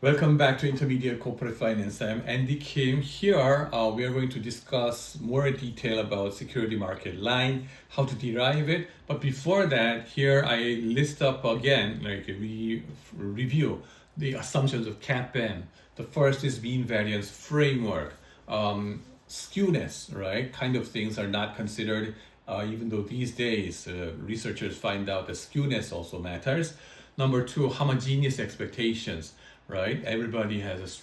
Welcome back to Intermediate Corporate Finance. I'm Andy Kim. Here, we are going to discuss more in detail about security market line, how to derive it. But before that, here I list up again, we review the assumptions of CAPM. The first is mean variance framework. Skewness, right? Kind of things are not considered, even though these days researchers find out that skewness also matters. Number two, homogeneous expectations. Right, everybody has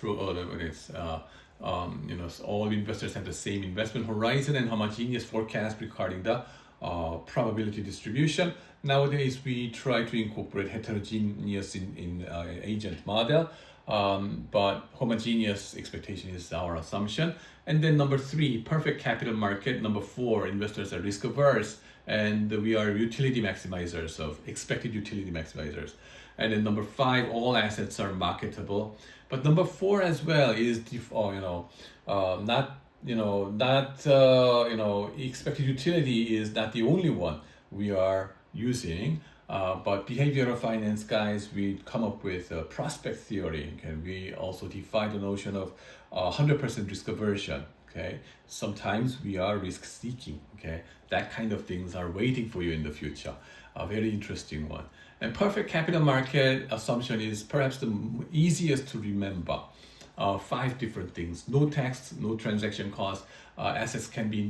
all investors have the same investment horizon and homogeneous forecast regarding the probability distribution. Nowadays, we try to incorporate heterogeneous in agent model, but homogeneous expectation is our assumption. And then number three, perfect capital market. Number four, investors are risk averse, and we are utility maximizers of expected utility maximizers. And then number five, all assets are marketable. But number four as well is expected utility is not the only one we are using. But behavioral finance guys, we come up with a prospect theory. Okay, we also define the notion of 100% risk aversion. Okay, sometimes we are risk seeking. Okay, that kind of things are waiting for you in the future. A very interesting one. And perfect capital market assumption is perhaps the easiest to remember. Five different things: no tax, no transaction cost, assets can be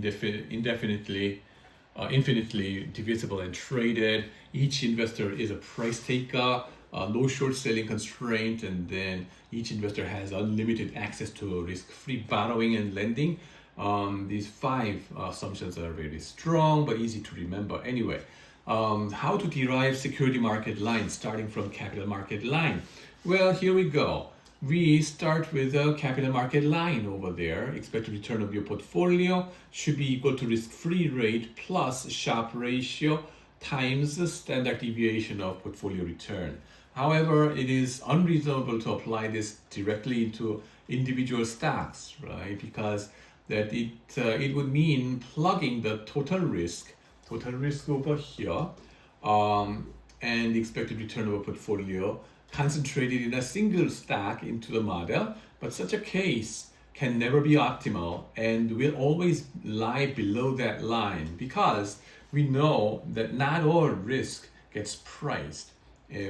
infinitely divisible and traded. Each investor is a price taker, no short selling constraint, and then each investor has unlimited access to risk-free borrowing and lending. These five assumptions are very strong but easy to remember. Anyway, how to derive security market line starting from capital market line? Well, here we go. We start with a capital market line over there. Expected return of your portfolio should be equal to risk-free rate plus Sharpe ratio times the standard deviation of portfolio return. However, it is unreasonable to apply this directly into individual stocks, right? Because that it would mean plugging the total risk over here, and the expected return of a portfolio concentrated in a single stock into the model. But such a case can never be optimal and will always lie below that line, because we know that not all risk gets priced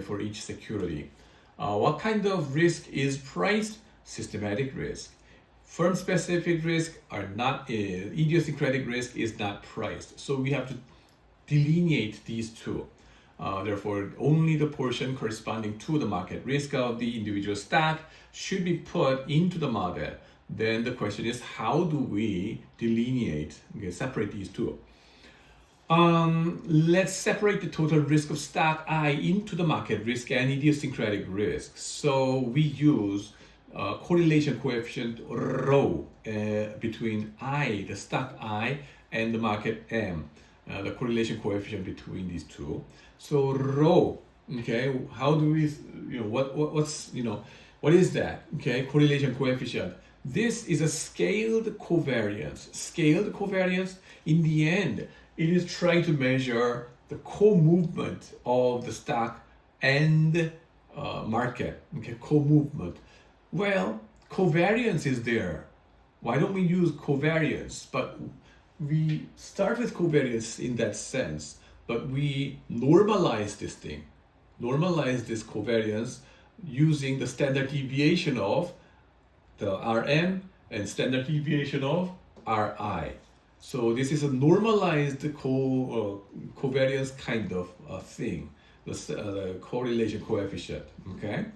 for each security. What kind of risk is priced? Systematic risk. Firm-specific risk are not, idiosyncratic risk is not priced. So we have to delineate these two. Therefore, only the portion corresponding to the market risk of the individual stock should be put into the model. Then the question is, how do we delineate, separate these two? Let's separate the total risk of stock I into the market risk and idiosyncratic risk. So we use correlation coefficient rho between I, the stock I, and the market M. The correlation coefficient between these two. So rho, okay, how do we, what is that? Okay, correlation coefficient. This is a scaled covariance. Scaled covariance, in the end, it is trying to measure the co-movement of the stock and market. Okay, co-movement. Well, covariance is there. Why don't we use covariance? But we start with covariance in that sense, but we normalize this thing. Normalize this covariance using the standard deviation of the Rm and standard deviation of Ri. So this is a normalized covariance kind of thing, the correlation coefficient, okay?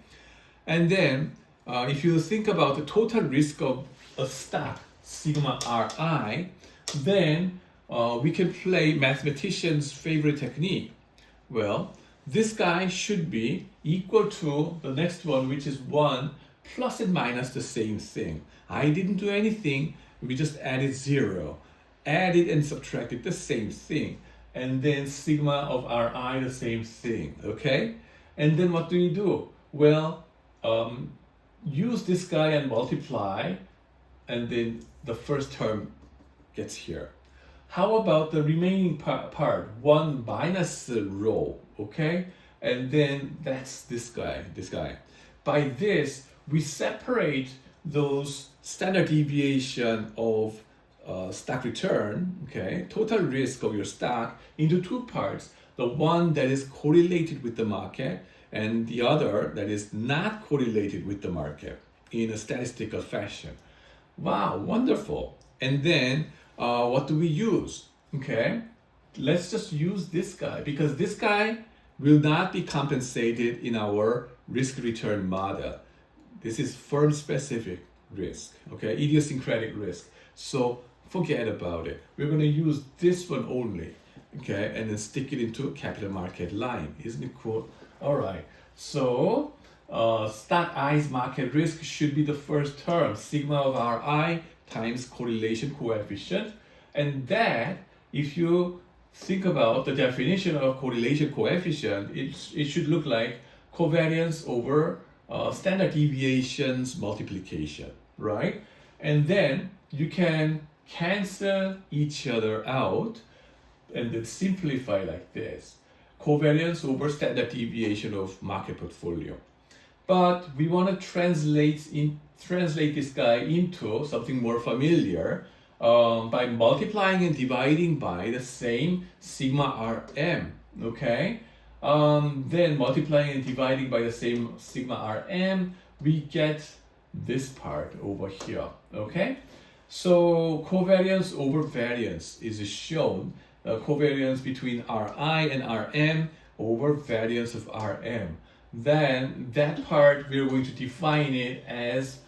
And then if you think about the total risk of a stock, sigma Ri, then we can play mathematician's favorite technique. Well, this guy should be equal to the next one, which is 1 plus and minus the same thing. I didn't do anything, we just added 0. Added and subtracted the same thing. And then sigma of Ri the same thing, okay? And then what do you do? Well, use this guy and multiply, and then the first term gets here. How about the remaining part, 1 minus rho, okay? And then that's this guy. By this, we separate those standard deviation of stock return, okay, total risk of your stock into two parts. The one that is correlated with the market and the other that is not correlated with the market in a statistical fashion. Wow, wonderful. And then what do we use? Okay, let's just use this guy because this guy will not be compensated in our risk return model. This is firm specific risk, okay, idiosyncratic risk. So forget about it. We're going to use this one only, okay, and then stick it into a capital market line. Isn't it cool? All right. So stock I's market risk should be the first term, sigma of Ri times correlation coefficient. And that, if you think about the definition of correlation coefficient, it should look like covariance over standard deviations multiplication, right? And then you can cancel each other out and then simplify like this. Covariance over standard deviation of market portfolio. But we want to translate this guy into something more familiar by multiplying and dividing by the same sigma Rm, okay? Then multiplying and dividing by the same sigma Rm, we get this part over here, okay? So covariance over variance is shown, covariance between Ri and Rm over variance of Rm. Then that part we're going to define it as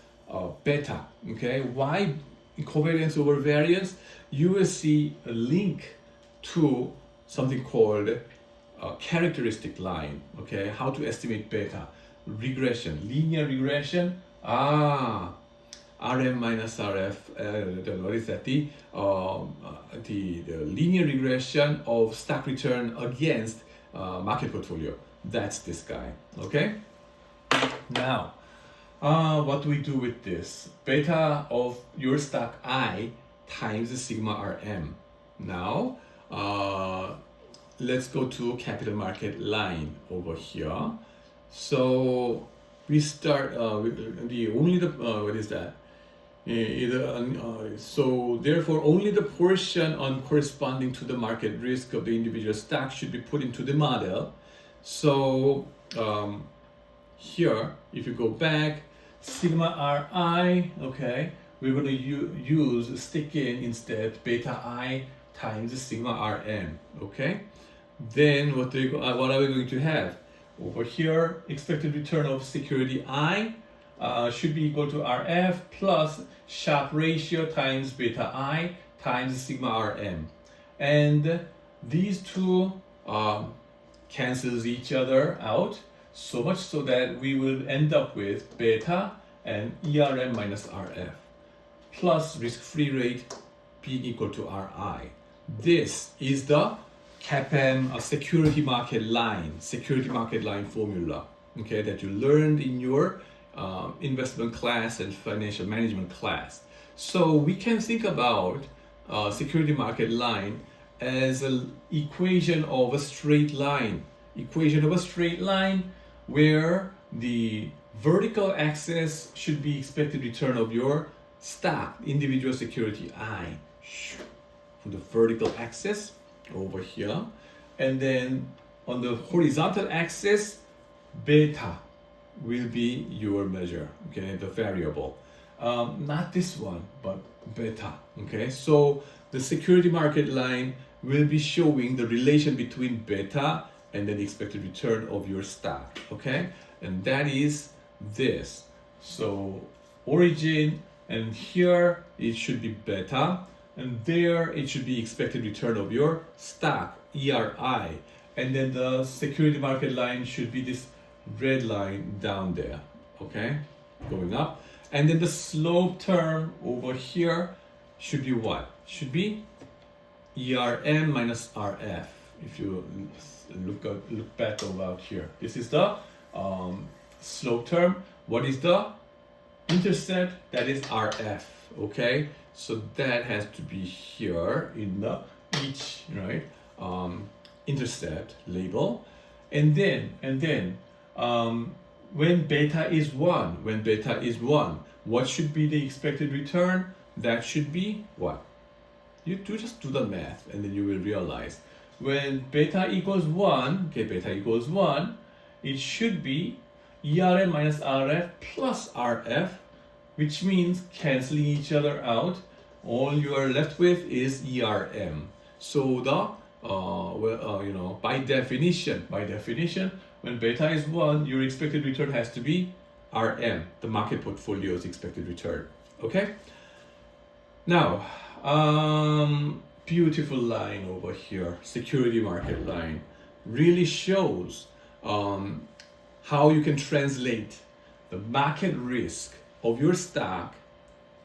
beta, okay? Why covariance over variance? You will see a link to something called characteristic line, okay? How to estimate beta, regression, linear regression. Rm minus Rf, what is that? The linear regression of stock return against market portfolio. That's this guy, okay? Now, what do we do with this? Beta of your stock I times sigma Rm. Now, let's go to capital market line over here. So we start with what is that? So therefore only the portion on corresponding to the market risk of the individual stock should be put into the model. So here, if you go back, sigma Ri, okay, we're going to stick in instead beta I times sigma Rm, okay? Then what are we going to have? Over here, expected return of security I should be equal to Rf plus Sharpe ratio times beta I times sigma Rm. And these two cancels each other out, so much so that we will end up with beta and ERM minus RF plus risk-free rate being equal to RI. This is the CAPM security market line formula, okay, that you learned in your investment class and financial management class. So we can think about security market line as an equation of a straight line. Where the vertical axis should be expected return of your stock, individual security I, on the vertical axis over here, and then on the horizontal axis, beta will be your measure, okay, the variable. Not this one, but beta, okay? So the security market line will be showing the relation between beta and then the expected return of your stock, okay? And that is this. So origin, and here it should be beta, and there it should be expected return of your stock, ERI. And then the security market line should be this red line down there, okay? Going up. And then the slope term over here should be what? Should be ERM minus RF. If you look back about here, this is the slope term. What is the intercept? That is RF, okay? So that has to be here in the each, right, intercept label. And then when beta is 1, what should be the expected return? That should be what? You just do the math and then you will realize when beta equals 1, okay, beta equals 1, it should be ERM minus RF plus RF, which means canceling each other out. All you are left with is ERM. So by definition, when beta is 1, your expected return has to be RM, the market portfolio's expected return. Okay? Now, beautiful line over here, security market line, really shows how you can translate the market risk of your stock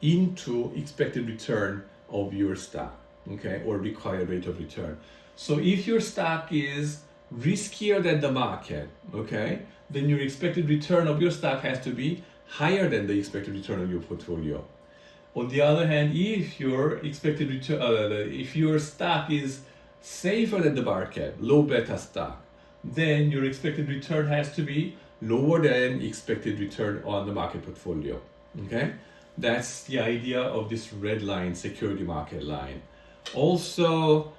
into expected return of your stock, okay, or required rate of return. So if your stock is riskier than the market, okay, then your expected return of your stock has to be higher than the expected return of your portfolio. On the other hand, if your expected return, if your stock is safer than the market, low beta stock, then your expected return has to be lower than expected return on the market portfolio. Okay, that's the idea of this red line, security market line. Also,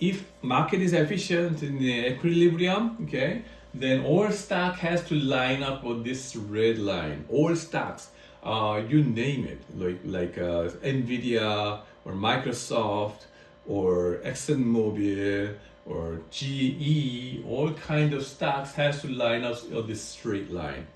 if market is efficient in the equilibrium, okay, then all stock has to line up with this red line. All stocks, you name it, like Nvidia or Microsoft or ExxonMobil or GE, all kind of stocks has to line up on this straight line.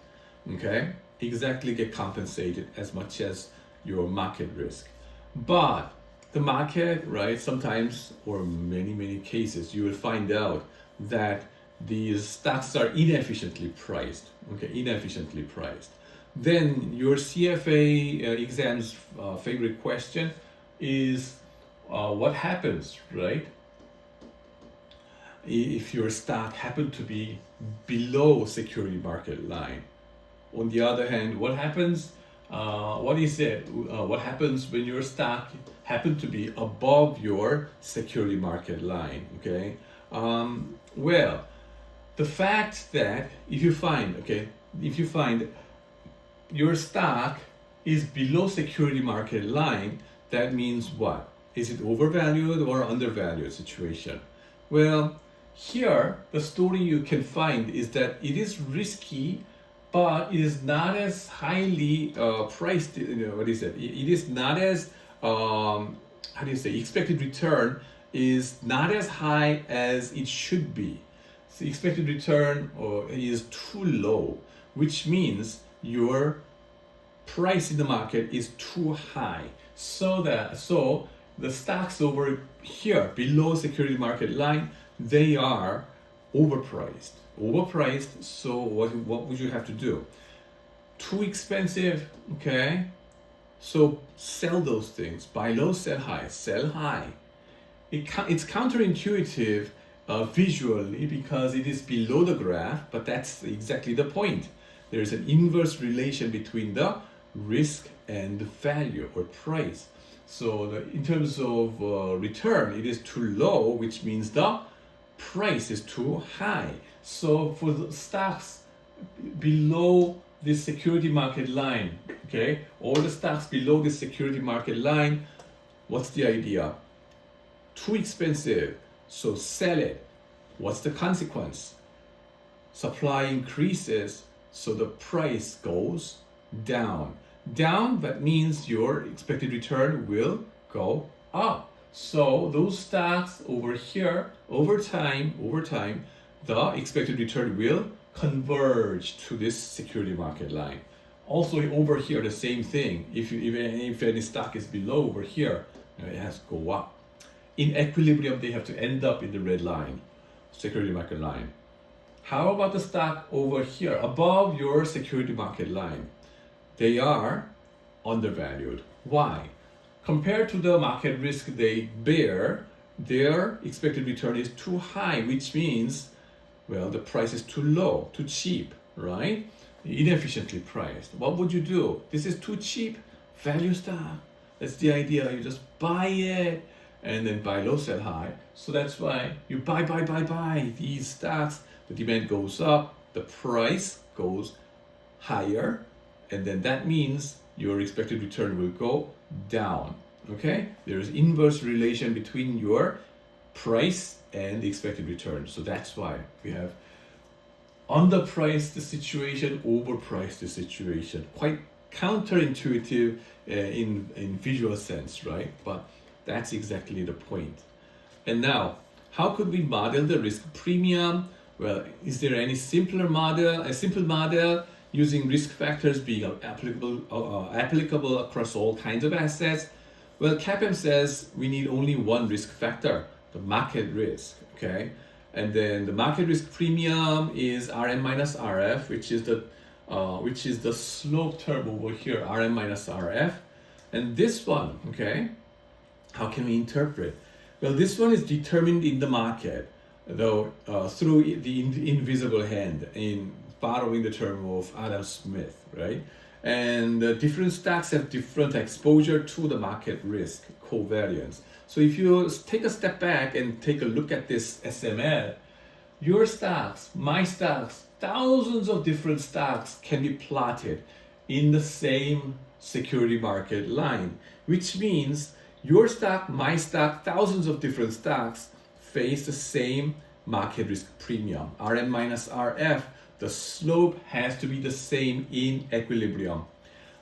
Okay, exactly get compensated as much as your market risk. But the market, right, sometimes or many cases, you will find out that these stocks are inefficiently priced. Okay, inefficiently priced. Then your CFA exam's favorite question is what happens, right, if your stock happened to be below security market line? On the other hand, what happens? What happens when your stock happened to be above your security market line? Okay. Well, the fact that if you find your stock is below security market line, that means what? Is it overvalued or undervalued situation? Well, here the story you can find is that it is risky, but it is not as highly priced. It is not as expected return is not as high as it should be. So expected return is too low, which means your price in the market is too high. So the stocks over here below security market line, they are overpriced. So what would you have to do? Too expensive, okay? So sell those things. Buy low, sell high. Sell high. It's counterintuitive visually because it is below the graph, but that's exactly the point. There is an inverse relation between the risk and the value or price. So in terms of return, it is too low, which means the price is too high. So for the stocks below this security market line, okay, all the stocks below this security market line, what's the idea? Too expensive, so sell it. What's the consequence? Supply increases, so the price goes down. Down, that means your expected return will go up. So those stocks over here, over time, the expected return will converge to this security market line. Also over here, the same thing. If any stock is below over here, it has to go up. In equilibrium, they have to end up in the red line, security market line. How about the stock over here, above your security market line? They are undervalued. Why? Compared to the market risk they bear, their expected return is too high, which means, well, the price is too low, too cheap, right? Inefficiently priced. What would you do? This is too cheap, value stock. That's the idea. You just buy it and then buy low, sell high. So that's why you buy these stocks. The demand goes up, the price goes higher, and then that means your expected return will go down. Okay, there's inverse relation between your price and the expected return. So that's why we have underpriced the situation, overpriced the situation. Quite counterintuitive in visual sense, right? But that's exactly the point. And now, how could we model the risk premium? Well, is there any simpler model? A simple model using risk factors being applicable across all kinds of assets? Well, CAPM says we need only one risk factor, the market risk, okay? And then the market risk premium is Rm minus Rf, which is the slope term over here, Rm minus Rf. And this one, okay, how can we interpret? Well, this one is determined in the market, though through the invisible hand, in borrowing the term of Adam Smith, right? And different stocks have different exposure to the market risk covariance. So if you take a step back and take a look at this SML, your stocks, my stocks, thousands of different stocks can be plotted in the same security market line, which means your stock, my stock, thousands of different stocks face the same market risk premium, Rm minus Rf. The slope has to be the same in equilibrium.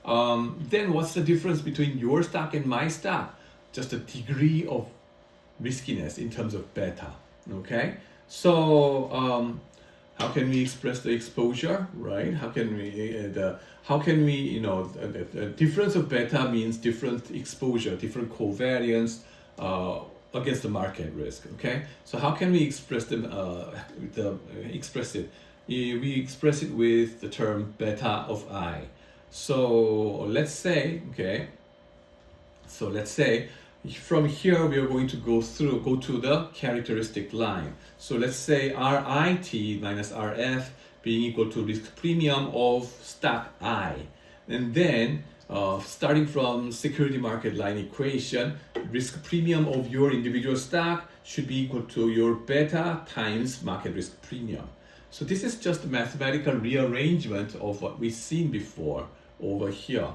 Then what's the difference between your stock and my stock? Just the degree of riskiness in terms of beta, okay? So how can we express the exposure, right? How can we, the difference of beta means different exposure, different covariance against the market risk, okay? So how can we express them, express it? We express it with the term beta of I. So let's say, okay, so let's say from here we are going to go to the characteristic line. So let's say RIT minus RF being equal to risk premium of stock I. And then starting from security market line equation, risk premium of your individual stock should be equal to your beta times market risk premium. So this is just a mathematical rearrangement of what we've seen before over here.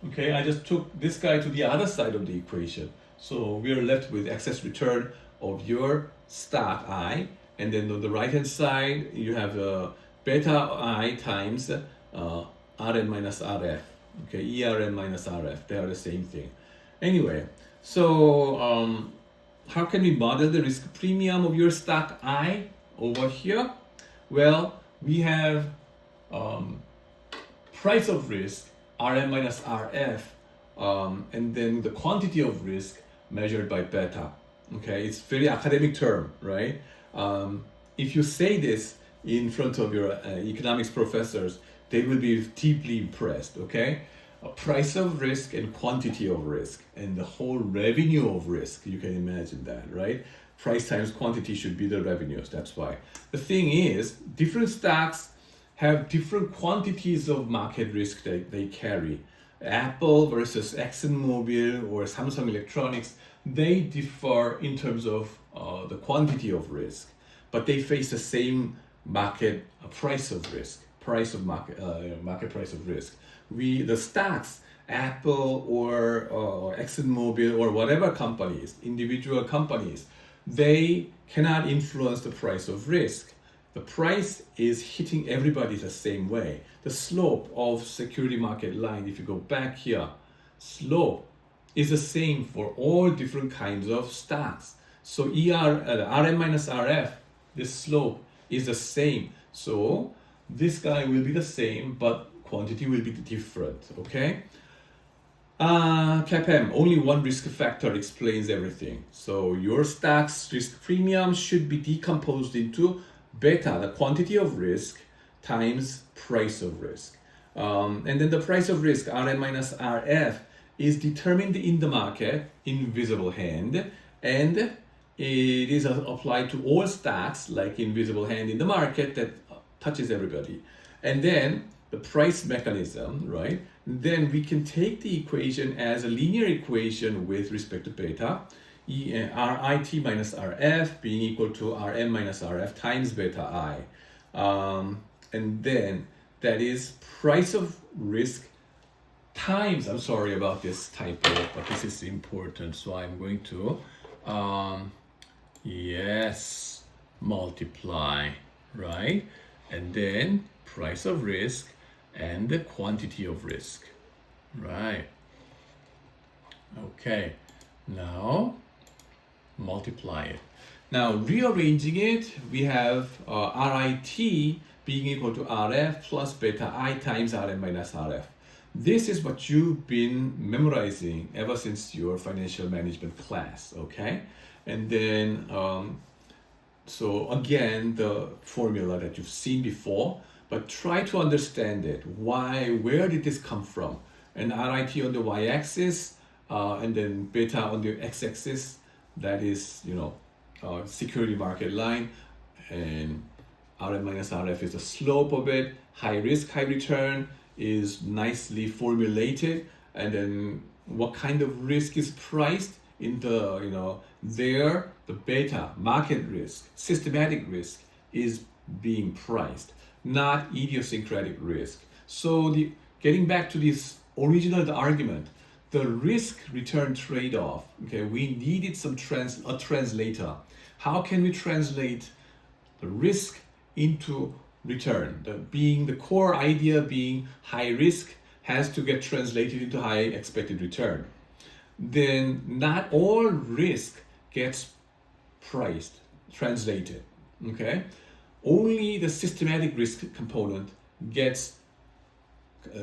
Okay, I just took this guy to the other side of the equation. So we are left with excess return of your stock I, and then on the right hand side you have beta I times Rn minus Rf. Okay, ERN minus RF, they are the same thing. Anyway, so how can we model the risk premium of your stock I over here? Well, we have price of risk, Rm minus Rf, and then the quantity of risk measured by beta. Okay, it's very academic term, right? If you say this in front of your economics professors, they will be deeply impressed, okay? A price of risk and quantity of risk and the whole revenue of risk, you can imagine that, right? Price times quantity should be the revenues, that's why. The thing is, different stocks have different quantities of market risk that they carry. Apple versus ExxonMobil or Samsung Electronics, they differ in terms of the quantity of risk, but they face the same market price of risk, market price of risk. The stocks, Apple or ExxonMobil or whatever companies, individual companies, they cannot influence the price of risk. The price is hitting everybody the same way. The slope of security market line, if you go back here, slope is the same for all different kinds of stocks. So Rm minus Rf, this slope is the same. So this guy will be the same, but quantity will be different, okay? CAPM, only one risk factor explains everything. So your stock's risk premium should be decomposed into beta, the quantity of risk, times price of risk. And then the price of risk, Rm minus Rf, is determined in the market, invisible hand, and it is applied to all stocks, like invisible hand in the market that touches everybody. And then the price mechanism, right? Then we can take the equation as a linear equation with respect to beta, RIT minus RF being equal to Rm minus Rf times beta I. and then that is price of risk times, I'm sorry about this typo, but this is important, so I'm going to yes, multiply, right? And then price of risk and the quantity of risk, right? Okay, now multiply it. Now rearranging it, we have RIT being equal to RF plus beta I times RM minus RF. This is what you've been memorizing ever since your financial management class, okay? And then, so again, the formula that you've seen before, but try to understand it. Why, where did this come from? And RIT on the y-axis, and then beta on the x-axis, that is, security market line, and RM minus RF is the slope of it. High risk, high return is nicely formulated, and then what kind of risk is priced in the, there, the beta, market risk, systematic risk is being priced, not idiosyncratic risk. So getting back to this original argument, the risk return trade-off, okay, we needed a translator. How can we translate the risk into return? The core idea being high risk has to get translated into high expected return. Then not all risk gets translated, okay? Only the systematic risk component gets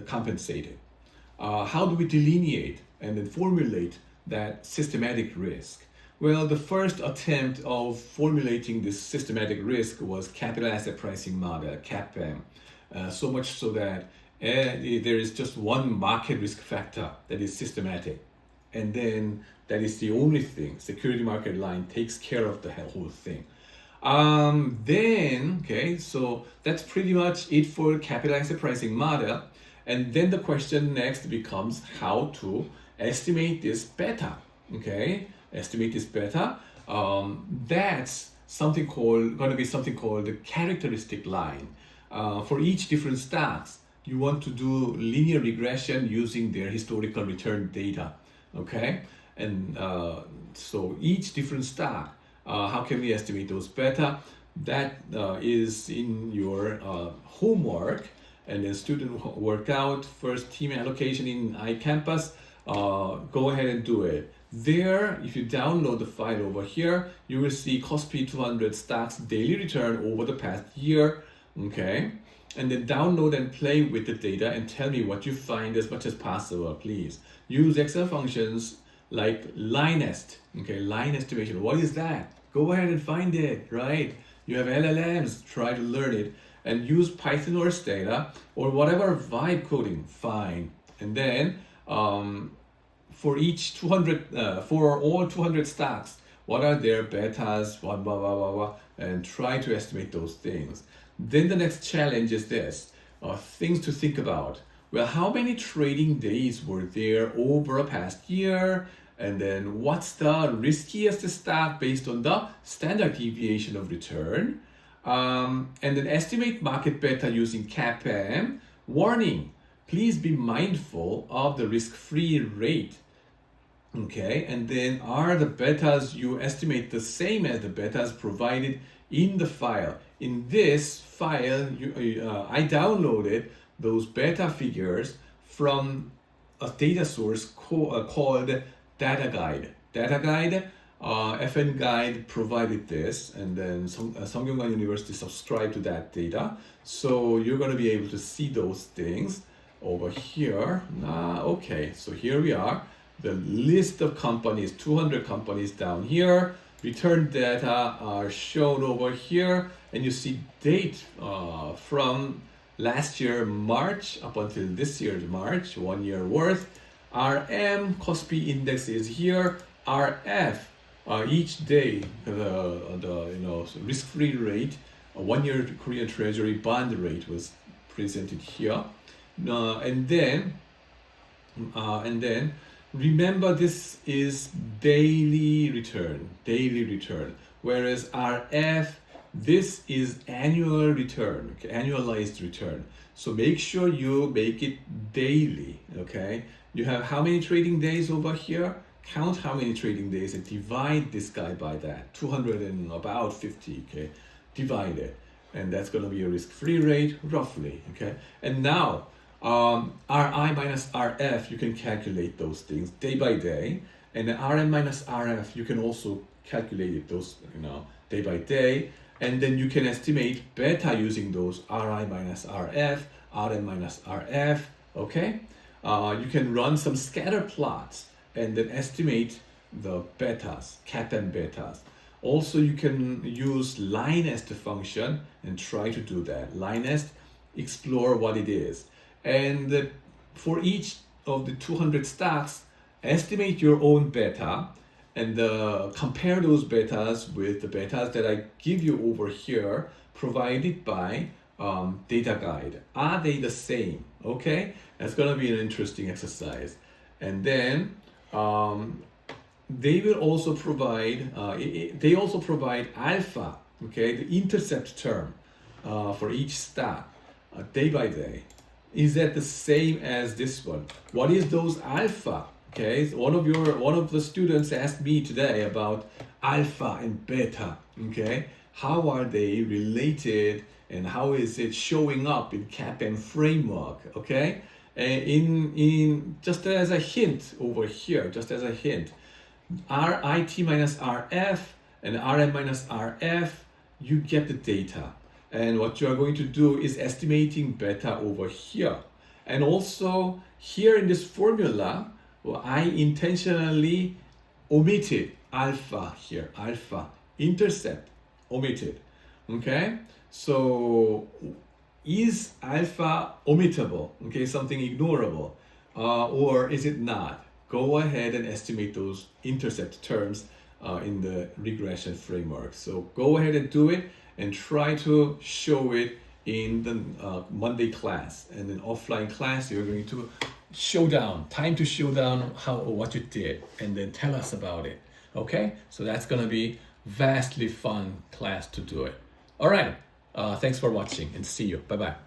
compensated. How do we delineate and then formulate that systematic risk? Well, the first attempt of formulating this systematic risk was capital asset pricing model, CAPM. So much so that there is just one market risk factor that is systematic. And then that is the only thing. Security market line takes care of the whole thing. So that's pretty much it for capital asset pricing model. And then the question next becomes how to estimate this beta, okay? Estimate this beta. That's going to be something called the characteristic line. For each different stocks, you want to do linear regression using their historical return data, okay? And so each different stock, how can we estimate those beta? That is in your homework. And then student workout, first team allocation in iCampus, go ahead and do it. There, if you download the file over here, you will see KOSPI 200 stocks daily return over the past year, okay? And then download and play with the data and tell me what you find as much as possible, please. Use Excel functions like LineEst, okay? Line estimation, what is that? Go ahead and find it, right? You have LLMs, try to learn it. And use Python or Stata or whatever vibe coding, fine. And then for each 200, for all 200 stocks, what are their betas, blah, blah, blah, blah, blah, and try to estimate those things. Then the next challenge is this, things to think about. Well, how many trading days were there over a past year? And then what's the riskiest stock based on the standard deviation of return? And then estimate market beta using CAPM. Warning, please be mindful of the risk-free rate. Okay, and then are the betas you estimate the same as the betas provided in the file? In this file, I downloaded those beta figures from a data source called Data Guide. Data Guide. FN Guide provided this, and then Sungkyunkwan University subscribed to that data. So you're going to be able to see those things over here. Okay, so here we are. The list of companies, 200 companies down here. Return data are shown over here, and you see date from last year March up until this year's March, 1 year worth. RM KOSPI index is here. RF. Each day, the risk-free rate, 1 year Korean Treasury bond rate was presented here, and then remember this is daily return, whereas RF This is annual return, okay? Annualized return. So make sure you make it daily, okay? You have how many trading days over here? Count how many trading days and divide this guy by that. 200 and about 50, okay? Divide it. And that's gonna be a risk-free rate, roughly, okay? And now, RI minus RF, you can calculate those things day by day. And then RM minus RF, you can also calculate it those, day by day. And then you can estimate beta using those RI minus RF, RM minus RF, okay? You can run some scatter plots and then estimate the betas, CAPM betas. Also, you can use linest function and try to do that. Linest, explore what it is. And for each of the 200 stocks, estimate your own beta and compare those betas with the betas that I give you over here, provided by data guide. Are they the same? Okay, that's gonna be an interesting exercise. And then they will also provide, alpha, okay, the intercept term for each stock day by day. Is that the same as this one? What is those alpha? Okay, so one of the students asked me today about alpha and beta. Okay, how are they related and how is it showing up in CAPM framework? Okay, in just as a hint over here, just as a hint, RIT minus RF and RM minus RF, you get the data. And what you are going to do is estimating beta over here. And also here in this formula, well, I intentionally omitted alpha here, alpha, intercept, omitted, okay? So is alpha omittable, okay, something ignorable, or is it not? Go ahead and estimate those intercept terms in the regression framework. So go ahead and do it and try to show it in the Monday class. And in offline class, you're going to time to show down what you did and then tell us about it. Okay, so that's gonna be vastly fun class to do it. All right, thanks for watching and see you. Bye-bye.